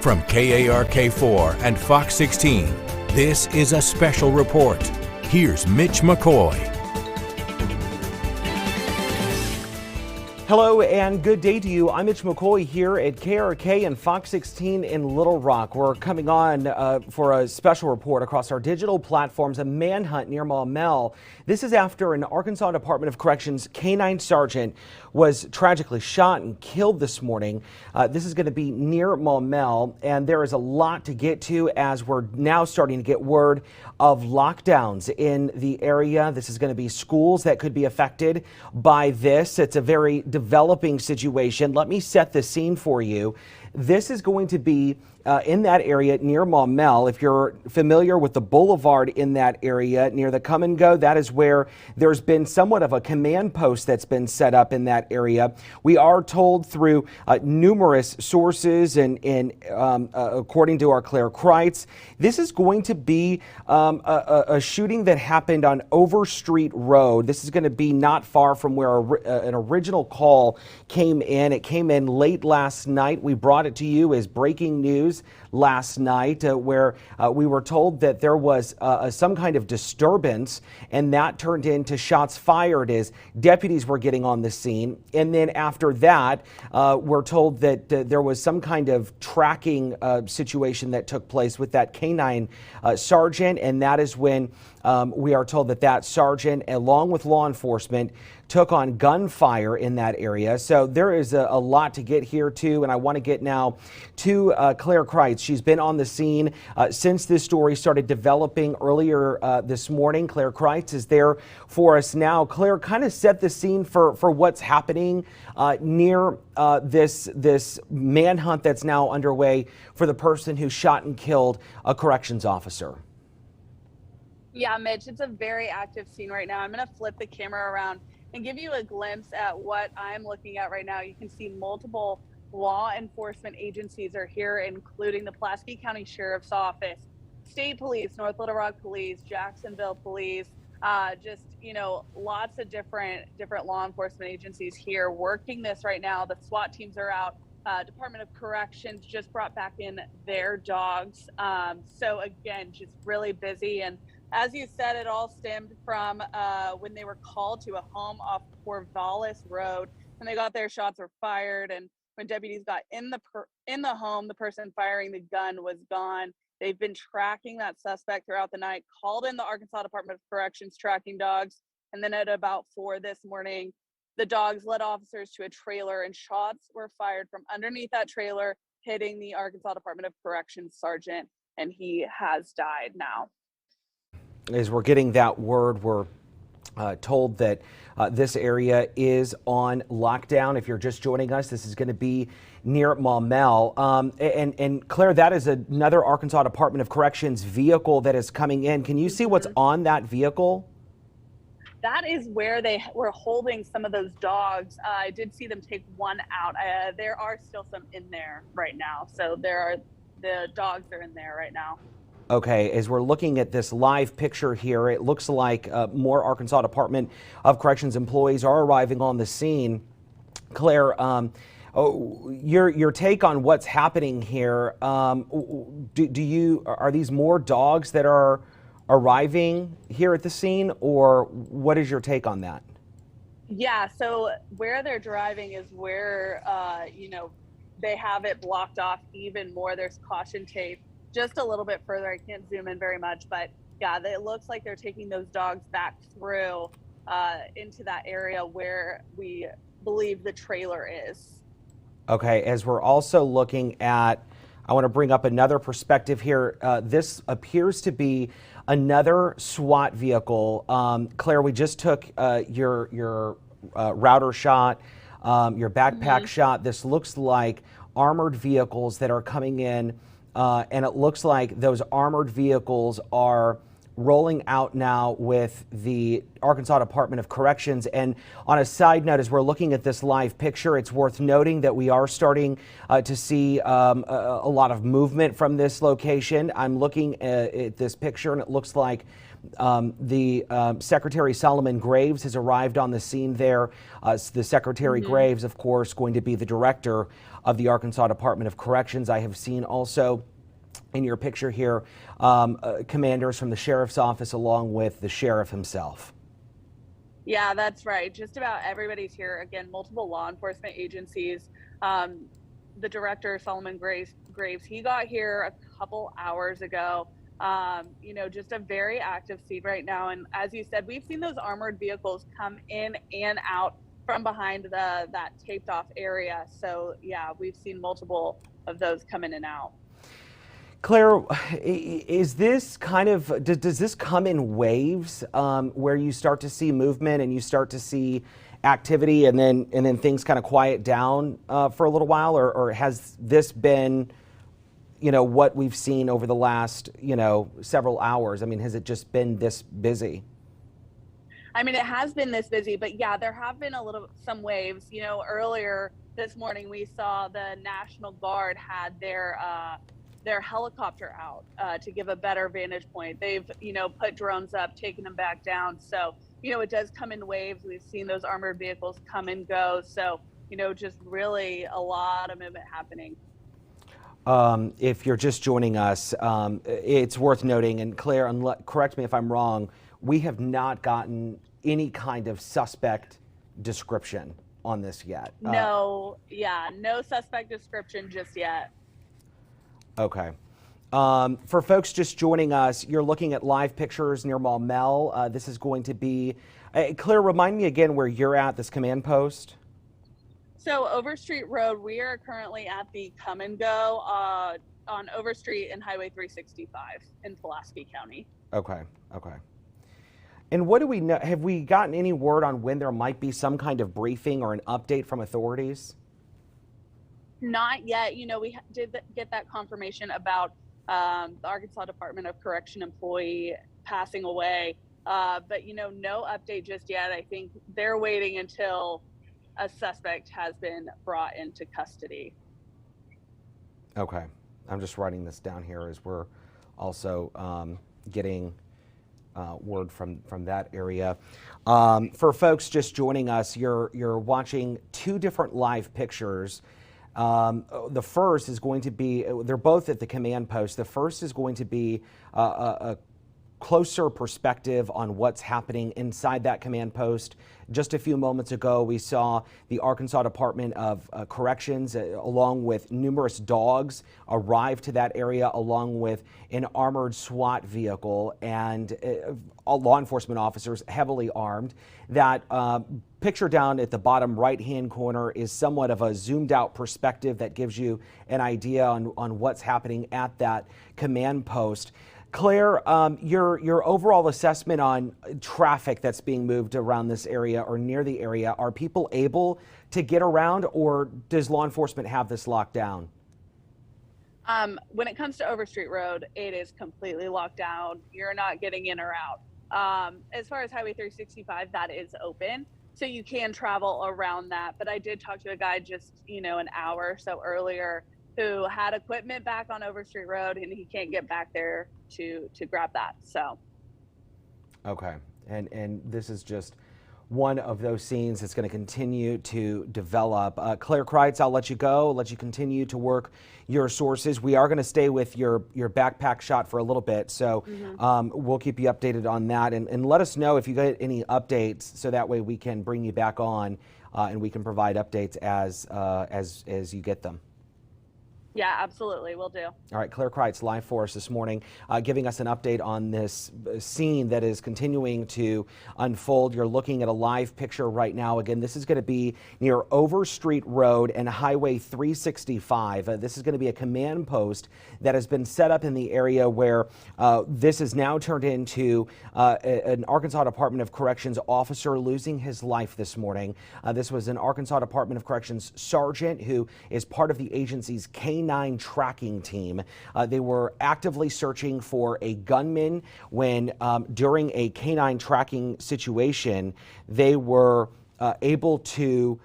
From KARK4 and Fox 16, this is a special report. Here's Mitch McCoy. Hello and good day to you. I'm Mitch McCoy here at KARK and Fox 16 in Little Rock. We're coming on for a special report across our digital platforms, a manhunt near Maumelle. This is after an Arkansas Department of Corrections K-9 sergeant was tragically shot and killed this morning. This is going to be near Maumelle, and there is a lot to get to as we're now starting to get word of lockdowns in the area. This is going to be schools that could be affected by this. It's a very developing situation. Let me set the scene for you. This is going to be in that area near Maumelle. If you're familiar with the boulevard in that area near the Come and Go, that is where there's been somewhat of a command post that's been set up in that area. We are told through numerous sources and according to our KARK Krites, this is going to be a shooting that happened on Overstreet Road. This is going to be not far from where an original call came in. It came in late last night. We brought it to you as breaking news last night where we were told that there was some kind of disturbance, and that turned into shots fired as deputies were getting on the scene. And then after that, we're told that there was some kind of tracking situation that took place with that K-9 sergeant, and that is when we are told that that sergeant, along with law enforcement, took on gunfire in that area. So there is a lot to get here too, and I want to get now to KARK Krites. She's been on the scene since this story started developing earlier this morning. KARK Krites is there for us now. Claire, kind of set the scene for what's happening near this manhunt that's now underway for the person who shot and killed a corrections officer. Yeah, Mitch, it's a very active scene right now. I'm going to flip the camera around and give you a glimpse at what I'm looking at right now. You can see multiple law enforcement agencies are here, including the Pulaski County Sheriff's Office, State Police, North Little Rock Police, Jacksonville Police, just, you know, lots of different law enforcement agencies here working this right now. The SWAT teams are out. Department of Corrections just brought back in their dogs. So again, just really busy. And as you said, it all stemmed from when they were called to a home off Corvallis Road. When they got there, shots were fired, and when deputies got in the home, the person firing the gun was gone. They've been tracking that suspect throughout the night, called in the Arkansas Department of Corrections tracking dogs, and then at about 4 this morning, the dogs led officers to a trailer, and shots were fired from underneath that trailer, hitting the Arkansas Department of Corrections sergeant, and he has died now. As we're getting that word, we're told that this area is on lockdown. If you're just joining us, this is going to be near Maumelle. And Claire, that is another Arkansas Department of Corrections vehicle that is coming in. Can you see what's on that vehicle? That is where they were holding some of those dogs. I did see them take one out. There are still some in there right now. So the dogs are in there right now. Okay, as we're looking at this live picture here, it looks like more Arkansas Department of Corrections employees are arriving on the scene. Claire, your take on what's happening here? Are these more dogs that are arriving here at the scene, or what is your take on that? Yeah, so where they're driving is where they have it blocked off even more. There's caution tape just a little bit further. I can't zoom in very much, but yeah, it looks like they're taking those dogs back through into that area where we believe the trailer is. Okay, as we're also looking at, I want to bring up another perspective here. This appears to be another SWAT vehicle. Claire, we just took your router shot, your backpack shot. This looks like armored vehicles that are coming in. And it looks like those armored vehicles are rolling out now with the Arkansas Department of Corrections. And on a side note, as we're looking at this live picture, it's worth noting that we are starting to see a lot of movement from this location. I'm looking at this picture, and it looks like the Secretary Solomon Graves has arrived on the scene there. The Secretary Graves, of course, going to be the director of the Arkansas Department of Corrections. I have seen also in your picture here commanders from the sheriff's office along with the sheriff himself. Yeah, that's right. Just about everybody's here. Again, multiple law enforcement agencies. The director, Solomon Graves, he got here a couple hours ago. Just a very active scene right now. And as you said, we've seen those armored vehicles come in and out from behind that taped off area. So yeah, we've seen multiple of those come in and out. Claire, is this kind of, does this come in waves where you start to see movement and you start to see activity and then things kind of quiet down for a little while, or has this been, what we've seen over the last, several hours? I mean, has it just been this busy? I mean, it has been this busy, but yeah, there have been some waves. Earlier this morning, we saw the National Guard had their helicopter out to give a better vantage point. They've, put drones up, taken them back down. So, it does come in waves. We've seen those armored vehicles come and go. So, just really a lot of movement happening. If you're just joining us, it's worth noting, and Claire, correct me if I'm wrong, we have not gotten any kind of suspect description on this yet. No suspect description just yet. Okay. For folks just joining us, you're looking at live pictures near Maumelle. This is going to be, Claire, remind me again where you're at, this command post. So Overstreet Road, we are currently at the come and go on Overstreet and Highway 365 in Pulaski County. Okay. And what do we know? Have we gotten any word on when there might be some kind of briefing or an update from authorities? Not yet. We did get that confirmation about the Arkansas Department of Correction employee passing away. But, no update just yet. I think they're waiting until a suspect has been brought into custody. Okay. I'm just writing this down here as we're also getting word from that area. For folks just joining us, you're watching two different live pictures. The first is going to be, they're both at the command post. The first is going to be a closer perspective on what's happening inside that command post. Just a few moments ago, we saw the Arkansas Department of Corrections, along with numerous dogs, arrive to that area, along with an armored SWAT vehicle and law enforcement officers heavily armed. That picture down at the bottom right-hand corner is somewhat of a zoomed-out perspective that gives you an idea on what's happening at that command post. Claire, your overall assessment on traffic that's being moved around this area or near the area, are people able to get around, or does law enforcement have this locked down? When it comes to Overstreet Road, it is completely locked down. You're not getting in or out. As far as Highway 365, that is open, so you can travel around that. But I did talk to a guy just, an hour or so earlier who had equipment back on Overstreet Road, and he can't get back there to grab that. So. Okay. And this is just one of those scenes that's going to continue to develop. Claire Kreitz, I'll let you go, let you continue to work your sources. We are going to stay with your backpack shot for a little bit, so we'll keep you updated on that, and let us know if you get any updates, so that way we can bring you back on and we can provide updates as you get them. Yeah, absolutely. Will do. All right, Claire Kreitz live for us this morning, giving us an update on this scene that is continuing to unfold. You're looking at a live picture right now. Again, this is going to be near Overstreet Road and Highway 365. This is going to be a command post that has been set up in the area where this is now turned into an Arkansas Department of Corrections officer losing his life this morning. This was an Arkansas Department of Corrections sergeant who is part of the agency's K9 tracking team. They were actively searching for a gunman when during a K9 tracking situation, they were able to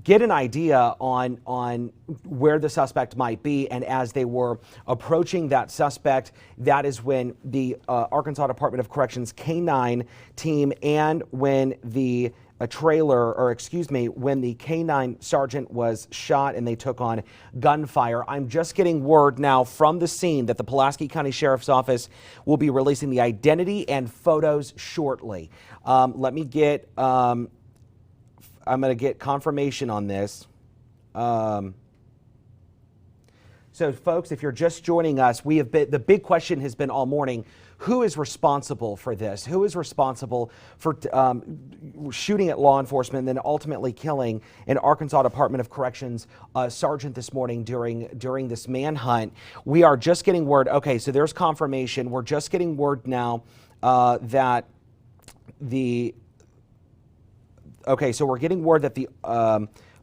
get an idea on where the suspect might be, and as they were approaching that suspect, that is when the Arkansas Department of Corrections K9 team and when the trailer, or excuse me, when the K-9 sergeant was shot and they took on gunfire. I'm just getting word now from the scene that the Pulaski County Sheriff's Office will be releasing the identity and photos shortly. Let me get, I'm going to get confirmation on this. So folks, if you're just joining us, the big question has been all morning, who is responsible for this? Who is responsible for shooting at law enforcement and then ultimately killing an Arkansas Department of Corrections sergeant this morning during this manhunt? We are just getting word. Okay, so there's confirmation. We're just getting word now that the we're getting word that the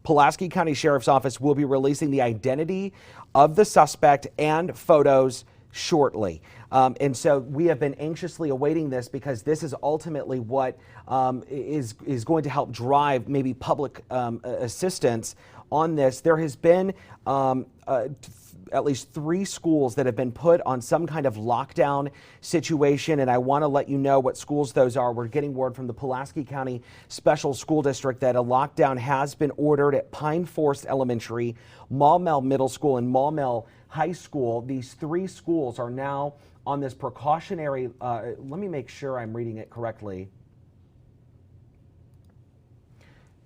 Pulaski County Sheriff's Office will be releasing the identity of the suspect and photos shortly. And so we have been anxiously awaiting this because this is ultimately what is going to help drive maybe public assistance on this. There has been at least 3 schools that have been put on some kind of lockdown situation, and I want to let you know what schools those are. We're getting word from the Pulaski County Special School District that a lockdown has been ordered at Pine Forest Elementary, Maumelle Middle School, and Maumelle High School. These 3 schools are now on this precautionary, let me make sure I'm reading it correctly.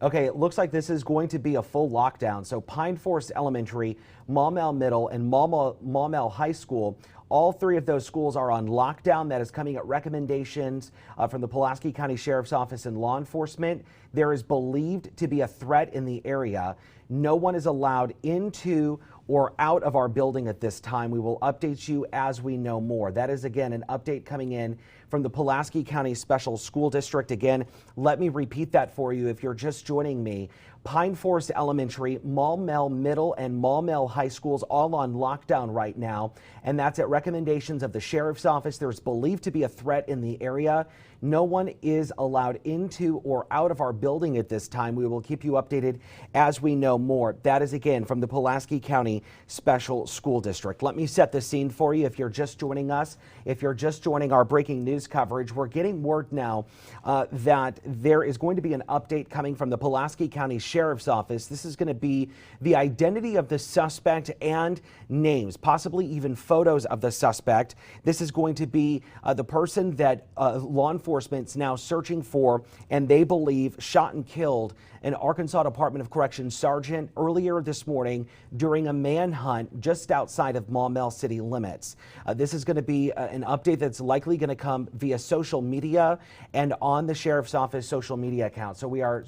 Okay, it looks like this is going to be a full lockdown. So Pine Forest Elementary, Maumelle Middle, and Maumelle High School, all 3 of those schools are on lockdown. That is coming at recommendations from the Pulaski County Sheriff's Office and law enforcement. There is believed to be a threat in the area. No one is allowed into or out of our building at this time. We will update you as we know more. That is, again, an update coming in from the Pulaski County Special School District. Again, let me repeat that for you if you're just joining me. Pine Forest Elementary, Maumelle Middle, and Maumelle High Schools all on lockdown right now, and that's at recommendations of the Sheriff's Office. There's believed to be a threat in the area. No one is allowed into or out of our building at this time. We will keep you updated as we know more. That is, again, from the Pulaski County Special School District. Let me set the scene for you if you're just joining us. If you're just joining our breaking news coverage, we're getting word now that there is going to be an update coming from the Pulaski County Sheriff's Office. This is going to be the identity of the suspect and names, possibly even photos of the suspect. This is going to be the person that law enforcement is now searching for, and they believe shot and killed an Arkansas Department of Corrections sergeant earlier this morning during a manhunt just outside of Maumelle city limits. This is going to be an update that's likely going to come via social media and on the Sheriff's Office social media account. So we are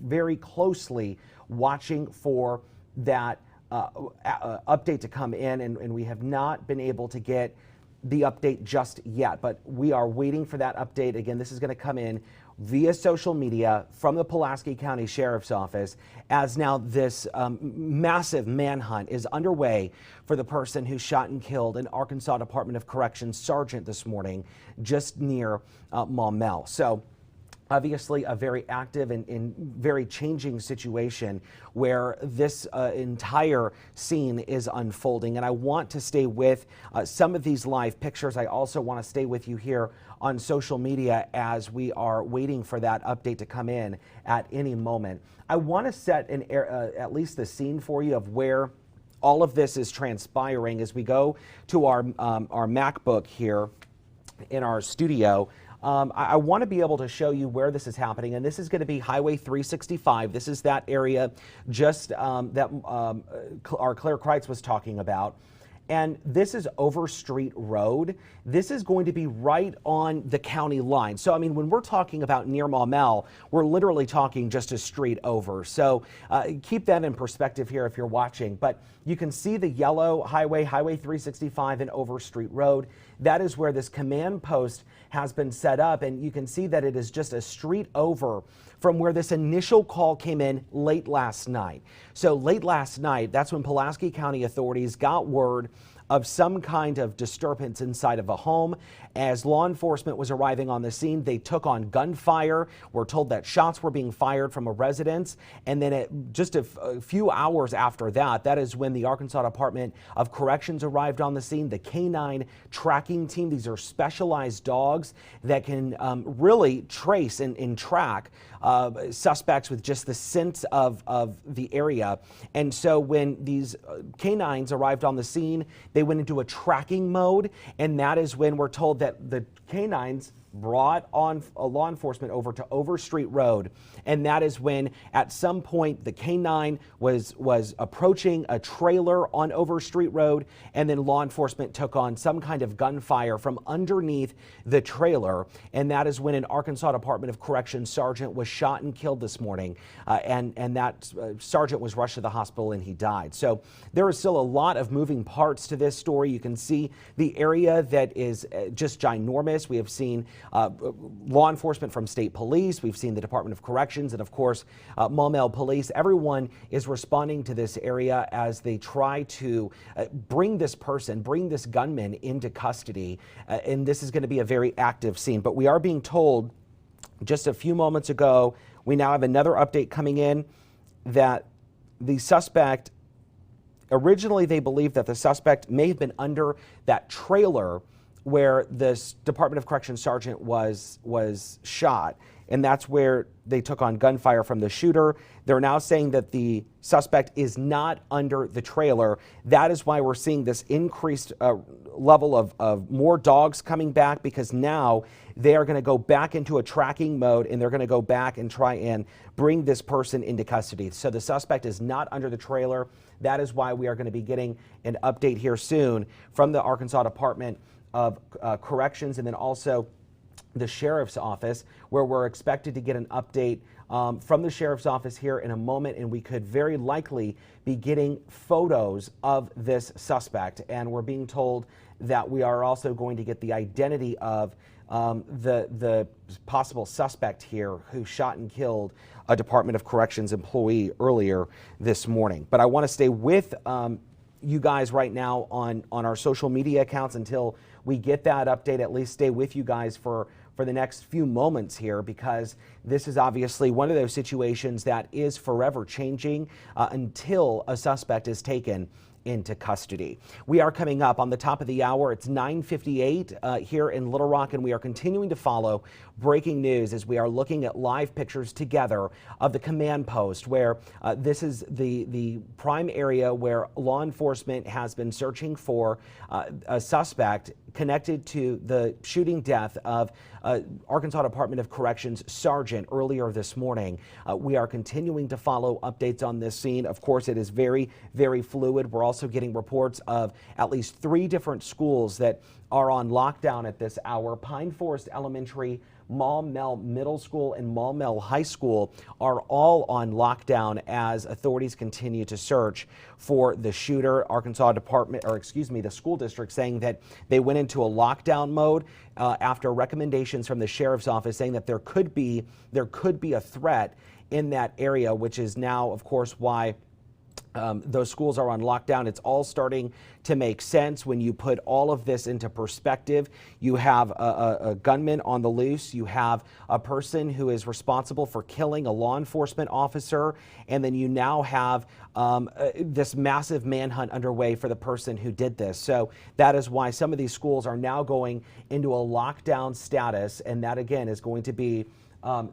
very closely watching for that update to come in, and we have not been able to get the update just yet, but we are waiting for that update. Again, this is going to come in via social media from the Pulaski County Sheriff's Office as now this massive manhunt is underway for the person who shot and killed an Arkansas Department of Corrections sergeant this morning just near Maumelle. So obviously a very active and very changing situation where this entire scene is unfolding. And I want to stay with some of these live pictures. I also want to stay with you here on social media as we are waiting for that update to come in at any moment. I want to set at least the scene for you of where all of this is transpiring as we go to our MacBook here in our studio. I want to be able to show you where this is happening, and this is going to be Highway 365. This is that area just that our Claire Kreitz was talking about. And this is Overstreet Road. This is going to be right on the county line. So, I mean, when we're talking about near Maumelle, we're literally talking just a street over. So keep that in perspective here if you're watching. But you can see the yellow highway, Highway 365 and Overstreet Road. That is where this command post has been set up. And you can see that it is just a street over from where this initial call came in late last night. So late last night, that's when Pulaski County authorities got word of some kind of disturbance inside of a home. As law enforcement was arriving on the scene, they took on gunfire. We're told that shots were being fired from a residence. And then just a few hours after that, that is when the Arkansas Department of Corrections arrived on the scene. The canine tracking team, these are specialized dogs that can really trace and track suspects with just the sense of the area. And so when these canines arrived on the scene, they went into a tracking mode, and that is when we're told that the canines brought on law enforcement over to Overstreet Road, and that is when at some point the canine was approaching a trailer on Overstreet Road, and then law enforcement took on some kind of gunfire from underneath the trailer, and that is when an Arkansas Department of Corrections sergeant was shot and killed this morning, and that sergeant was rushed to the hospital and he died. So there is still a lot of moving parts to this story. You can see the area that is just ginormous. We have seen law enforcement from state police. We've seen the Department of Corrections and, of course, Maumelle police. Everyone is responding to this area as they try to bring this gunman into custody. And this is going to be a very active scene. But we are being told just a few moments ago, we now have another update coming in that the suspect, originally they believed that the suspect may have been under that trailer where this Department of Corrections sergeant was shot, and that's where they took on gunfire from the shooter. They're now saying that the suspect is not under the trailer. That is why we're seeing this increased level of more dogs coming back, because now they are going to go back into a tracking mode, and they're going to go back and try and bring this person into custody. So the suspect is not under the trailer. That is why we are going to be getting an update here soon from the Arkansas Department of Corrections, and then also the Sheriff's Office, where we're expected to get an update from the Sheriff's Office here in a moment, and we could very likely be getting photos of this suspect. And we're being told that we are also going to get the identity of the possible suspect here who shot and killed a Department of Corrections employee earlier this morning. But I want to stay with you guys right now on our social media accounts until we get that update. At least stay with you guys for the next few moments here, because this is obviously one of those situations that is forever changing until a suspect is taken into custody. We are coming up on the top of the hour. It's 9:58 here in Little Rock, and we are continuing to follow breaking news as we are looking at live pictures together of the command post, where this is the prime area where law enforcement has been searching for a suspect connected to the shooting death of Arkansas Department of Corrections sergeant earlier this morning. We are continuing to follow updates on this scene. Of course, it is very, very fluid. We're also getting reports of at least 3 different schools that are on lockdown at this hour. Pine Forest Elementary, Maumelle Middle School, and Maumelle High School are all on lockdown as authorities continue to search for the shooter. The school district saying that they went into a lockdown mode after recommendations from the Sheriff's Office saying that there could be a threat in that area, which is now, of course, why those schools are on lockdown. It's all starting to make sense when you put all of this into perspective. You have a gunman on the loose. You have a person who is responsible for killing a law enforcement officer. And then you now have this massive manhunt underway for the person who did this. So that is why some of these schools are now going into a lockdown status. And that, again, is going to be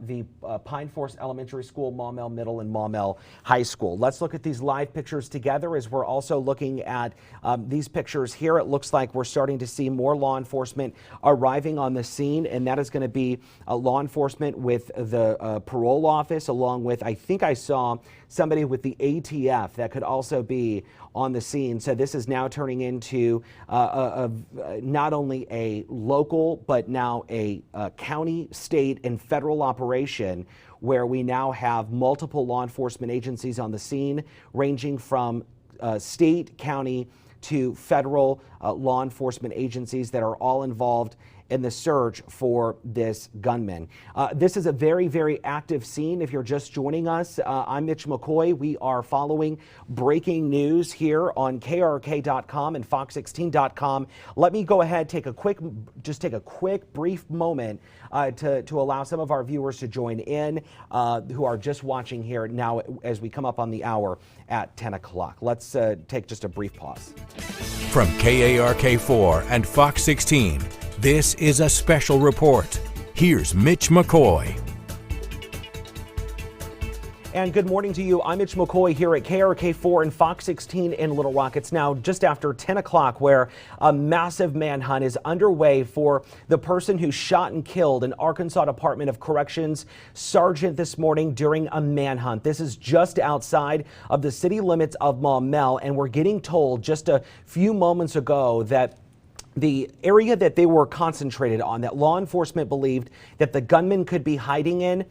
the Pine Forest Elementary School, Maumelle Middle, and Maumelle High School. Let's look at these live pictures together as we're also looking at these pictures here. It looks like we're starting to see more law enforcement arriving on the scene, and that is going to be law enforcement with the parole office, along with, I think I saw somebody with the ATF that could also be on the scene. So this is now turning into not only a local, but now a county, state, and federal operation where we now have multiple law enforcement agencies on the scene, ranging from state, county, to federal law enforcement agencies that are all involved in the search for this gunman. This is a very, very active scene. If you're just joining us, I'm Mitch McCoy. We are following breaking news here on KARK.com and Fox16.com. Let me go ahead, take a quick brief moment to allow some of our viewers to join in who are just watching here now as we come up on the hour at 10 o'clock. Let's take just a brief pause. From KARK4 and Fox 16, this is a special report. Here's Mitch McCoy. And good morning to you. I'm Mitch McCoy here at KARK4 and Fox 16 in Little Rock. It's now just after 10 o'clock where a massive manhunt is underway for the person who shot and killed an Arkansas Department of Corrections sergeant this morning during a manhunt. This is just outside of the city limits of Maumelle, and we're getting told just a few moments ago that the area that they were concentrated on, that law enforcement believed that the gunman could be hiding in,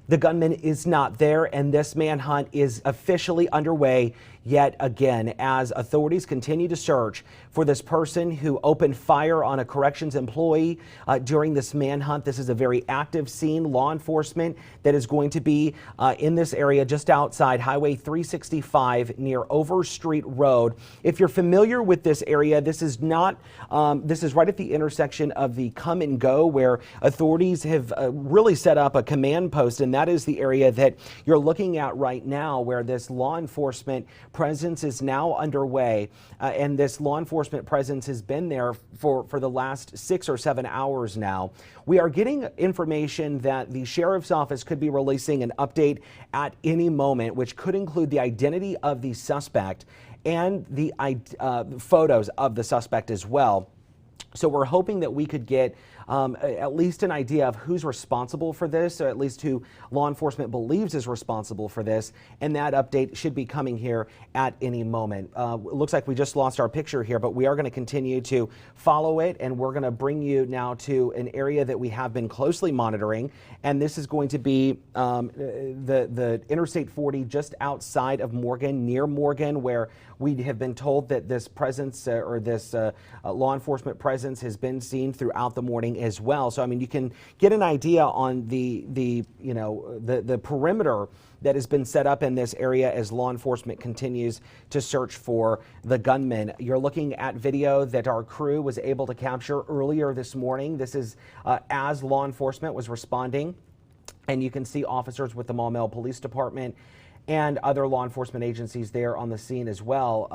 the gunman is not there, and this manhunt is officially underway yet again as authorities continue to search for this person who opened fire on a corrections employee during this manhunt. This is a very active scene. Law enforcement that is going to be in this area just outside Highway 365 near Overstreet Road. If you're familiar with this area, this is not, this is right at the intersection of the Come and Go, where authorities have really set up a command post, and that is the area that you're looking at right now, where this law enforcement presence is now underway, and this law enforcement presence has been there for the last 6 or 7 hours now. We are getting information that the sheriff's office could be releasing an update at any moment, which could include the identity of the suspect and the photos of the suspect as well. So we're hoping that we could get at least an idea of who's responsible for this, or at least who law enforcement believes is responsible for this, and that update should be coming here at any moment. It looks like we just lost our picture here, but we are going to continue to follow it, and we're going to bring you now to an area that we have been closely monitoring, and this is going to be the Interstate 40 just outside of Morgan, near Morgan, where we have been told that this presence or this law enforcement presence has been seen throughout the morning as well. So I mean, you can get an idea on the perimeter that has been set up in this area as law enforcement continues to search for the gunman. You're looking at video that our crew was able to capture earlier this morning. This is as law enforcement was responding, and you can see officers with the Maumelle Police Department and other law enforcement agencies there on the scene as well.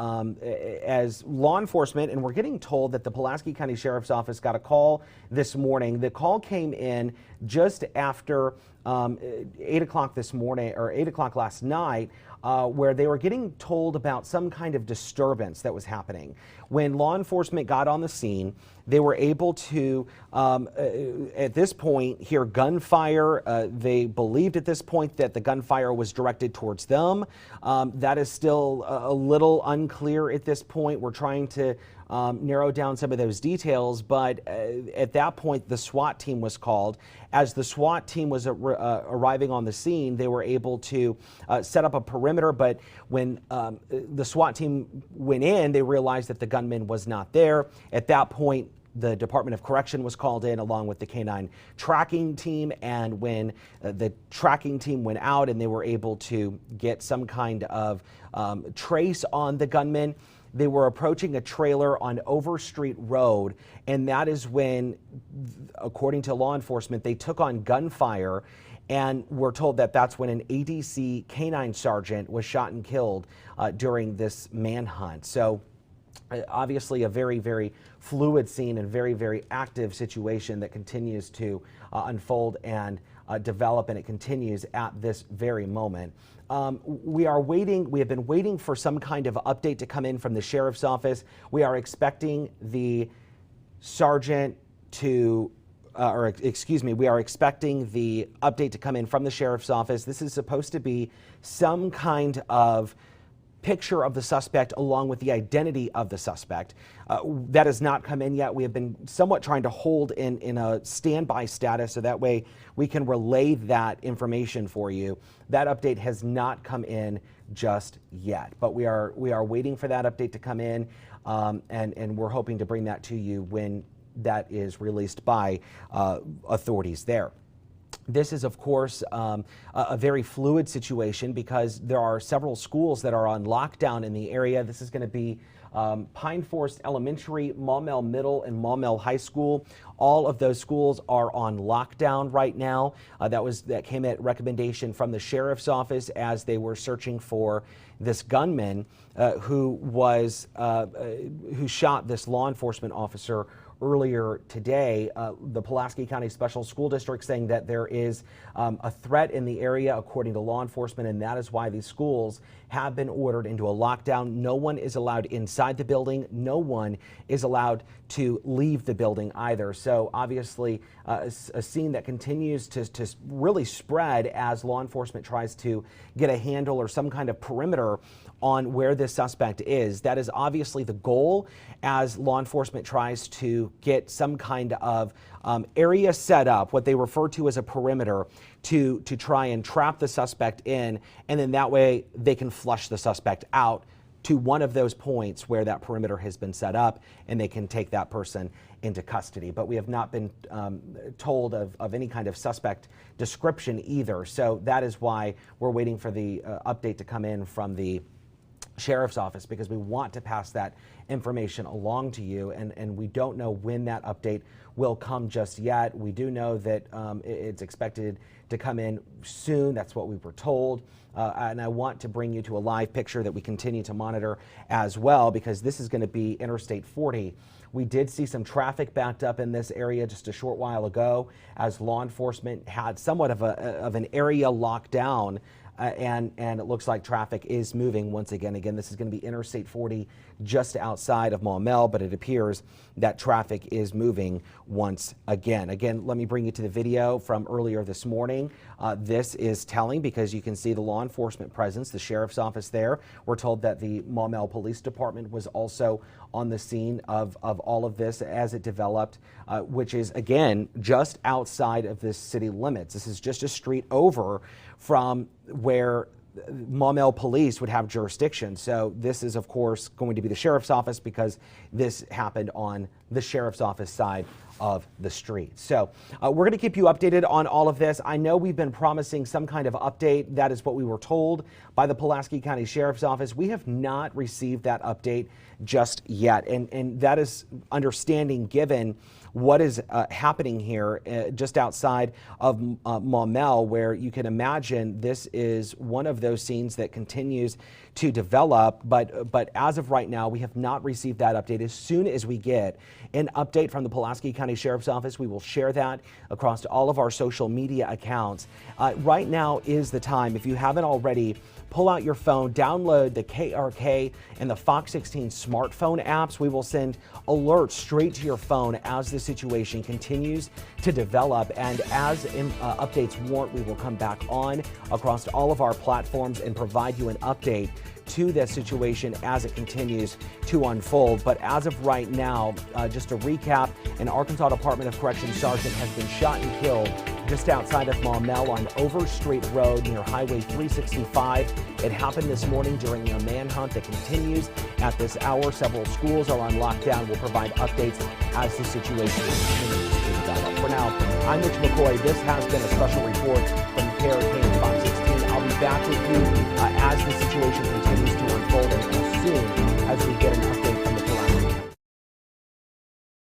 As law enforcement, and we're getting told that the Pulaski County Sheriff's Office got a call this morning. The call came in just after 8 o'clock this morning, or 8 o'clock last night, where they were getting told about some kind of disturbance that was happening. When law enforcement got on the scene, they were able to, at this point, hear gunfire. They believed at this point that the gunfire was directed towards them. That is still a little unclear at this point. We're trying to narrow down some of those details, but at that point, the SWAT team was called. As the SWAT team was arriving on the scene, they were able to set up a perimeter, but when the SWAT team went in, they realized that the gunman was not there. At that point, the Department of Correction was called in along with the K-9 tracking team, and when the tracking team went out and they were able to get some kind of trace on the gunman, they were approaching a trailer on Overstreet Road, and that is when, according to law enforcement, they took on gunfire, and we're told that that's when an ADC K-9 sergeant was shot and killed during this manhunt. So obviously a very, very fluid scene and very, very active situation that continues to unfold and develop, and it continues at this very moment. We are waiting. We have been waiting for some kind of update to come in from the sheriff's office. We are expecting the sergeant to, we are expecting the update to come in from the sheriff's office. This is supposed to be some kind of picture of the suspect along with the identity of the suspect. That has not come in yet. We have been somewhat trying to hold in a standby status so that way we can relay that information for you. That update has not come in just yet, but we are waiting for that update to come in, and we're hoping to bring that to you when that is released by authorities there. This is, of course, a very fluid situation because there are several schools that are on lockdown in the area. This is going to be Pine Forest Elementary, Maumelle Middle, and Maumelle High School. All of those schools are on lockdown right now. That came at recommendation from the sheriff's office as they were searching for this gunman who shot this law enforcement officer earlier today. The Pulaski County Special School District saying that there is a threat in the area according to law enforcement, and that is why these schools have been ordered into a lockdown. No one is allowed inside the building. No one is allowed to leave the building either. So obviously a scene that continues to really spread as law enforcement tries to get a handle or some kind of perimeter on where this suspect is. That is obviously the goal as law enforcement tries to get some kind of area set up, what they refer to as a perimeter, to try and trap the suspect in, and then that way they can flush the suspect out to one of those points where that perimeter has been set up, and they can take that person into custody. But we have not been told of any kind of suspect description either. So that is why we're waiting for the update to come in from the sheriff's office, because we want to pass that information along to you, and we don't know when that update will come just yet. We do know that it's expected to come in soon. That's what we were told. And I want to bring you to a live picture that we continue to monitor as well, because this is going to be Interstate 40. We did see some traffic backed up in this area just a short while ago as law enforcement had somewhat of an area locked down. And it looks like traffic is moving once again. Again, this is going to be Interstate 40 just outside of Maumelle, but it appears that traffic is moving once again. Again, let me bring you to the video from earlier this morning. This is telling because you can see the law enforcement presence, the sheriff's office there. We're told that the Maumelle Police Department was also on the scene of all of this as it developed, which is, again, just outside of the city limits. This is just a street over from where Maumelle Police would have jurisdiction. So this is, of course, going to be the sheriff's office because this happened on the sheriff's office side of the street. So we're going to keep you updated on all of this. I know we've been promising some kind of update. That is what we were told by the Pulaski County Sheriff's Office. We have not received that update just yet. And that is understanding given what is happening here just outside of Maumelle, where you can imagine this is one of those scenes that continues to develop. But as of right now, we have not received that update. As soon as we get an update from the Pulaski County Sheriff's Office, we will share that across all of our social media accounts. Right now is the time, if you haven't already, pull out your phone, download the KARK and the Fox 16 smartphone apps. We will send alerts straight to your phone as the situation continues to develop. And as updates warrant, we will come back on across all of our platforms and provide you an update to this situation as it continues to unfold. But as of right now, just to recap, an Arkansas Department of Corrections sergeant has been shot and killed just outside of Maumelle on Overstreet Road near Highway 365. It happened this morning during a manhunt that continues at this hour. Several schools are on lockdown. We'll provide updates as the situation continues to develop. For now, I'm Mitch McCoy. This has been a special report from KARK and Fox 16.